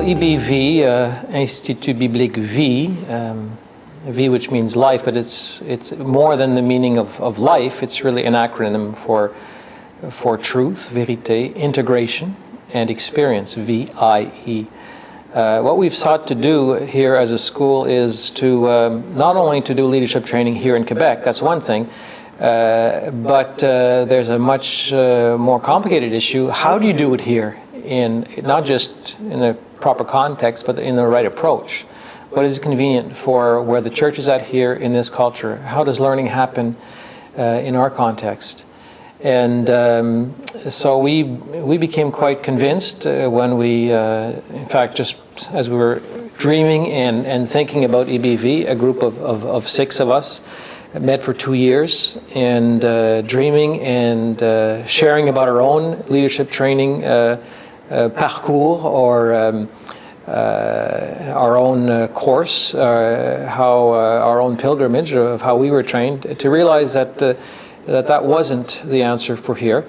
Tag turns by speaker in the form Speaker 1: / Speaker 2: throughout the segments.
Speaker 1: IBVie, Institut Biblique Vie, Vie which means life, but it's more than the meaning of life. It's really an acronym for truth, vérité, integration, and experience, VIE. What we've sought to do here as a school is to not only to do leadership training here in Quebec, that's one thing, but there's a much more complicated issue. How do you do it here, in not just in the proper context, but in the right approach? What is convenient for where the church is at here in this culture? How does learning happen in our context? And so we became quite convinced when we, in fact, just as we were dreaming and thinking about IBVie, a group of 6 of us met for 2 years and dreaming and sharing about our own leadership training parcours or our own course, our own pilgrimage of how we were trained, to realize that that wasn't the answer for here,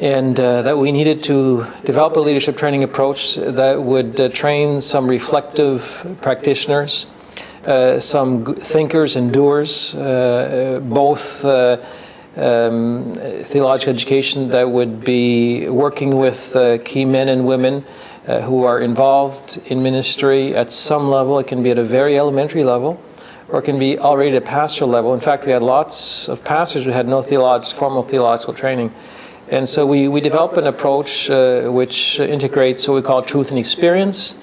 Speaker 1: and that we needed to develop a leadership training approach that would train some reflective practitioners, some thinkers and doers, both theological education that would be working with key men and women who are involved in ministry at some level. It can be at a very elementary level, or it can be already at a pastoral level. In fact, we had lots of pastors who had no formal theological training. And so we developed an approach which integrates what we call truth and experience.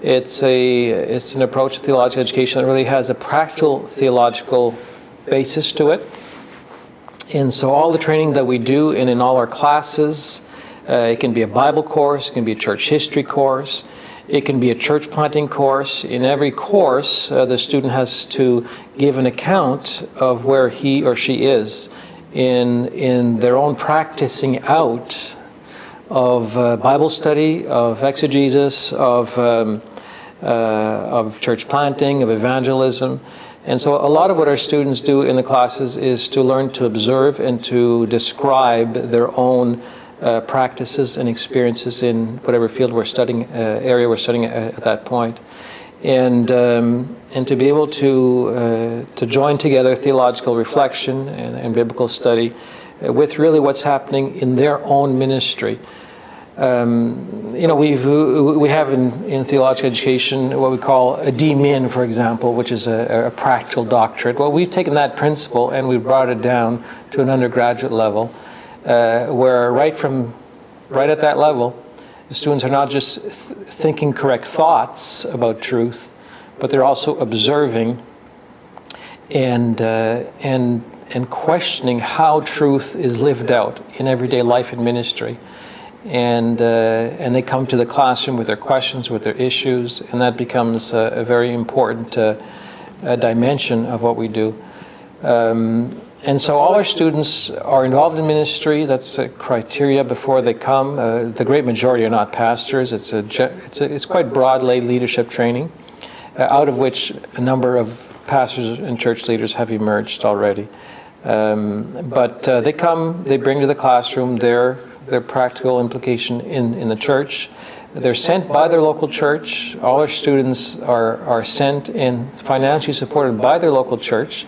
Speaker 1: It's an approach to theological education that really has a practical theological basis to it. And so all the training that we do and in all our classes, it can be a Bible course, it can be a church history course, it can be a church planting course. In every course, the student has to give an account of where he or she is in their own practicing out of Bible study, of exegesis, of church planting, of evangelism. And so a lot of what our students do in the classes is to learn to observe and to describe their own practices and experiences in whatever field we're studying, area we're studying at that point, and to be able to join together theological reflection and biblical study with really what's happening in their own ministry. We have in theological education what we call a D-Min, for example, which is a practical doctorate. Well, we've taken that principle and we've brought it down to an undergraduate level, where right at that level, the students are not just thinking correct thoughts about truth, but they're also observing and questioning how truth is lived out in everyday life and ministry. And they come to the classroom with their questions, with their issues, and that becomes a very important dimension of what we do. And so all our students are involved in ministry. That's a criteria before they come. The great majority are not pastors. It's quite broad lay leadership training, out of which a number of pastors and church leaders have emerged already. But they come, they bring to the classroom their practical implication in the church. They're sent by their local church. All our students are sent and financially supported by their local church,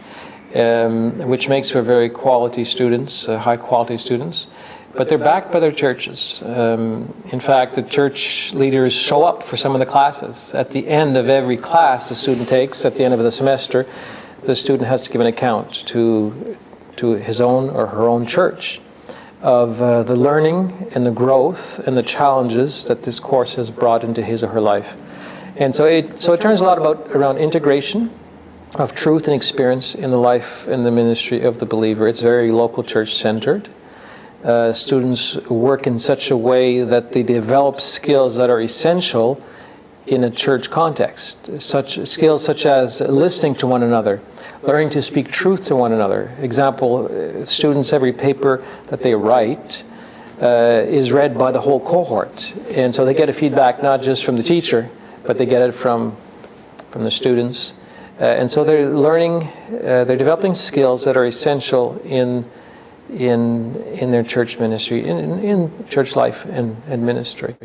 Speaker 1: which makes for very quality students, high quality students. But they're backed by their churches. In fact, the church leaders show up for some of the classes. At the end of every class the student takes, at the end of the semester, the student has to give an account to his own or her own church of the learning and the growth and the challenges that this course has brought into his or her life. And so it turns a lot around integration of truth and experience in the life and the ministry of the believer. It's very local church centered. Students work in such a way that they develop skills that are essential in a church context. Such skills such as listening to one another, learning to speak truth to one another. Example, students, every paper that they write is read by the whole cohort. And so they get a feedback not just from the teacher, but they get it from the students. And so they're learning, they're developing skills that are essential in their church ministry, in church life and ministry.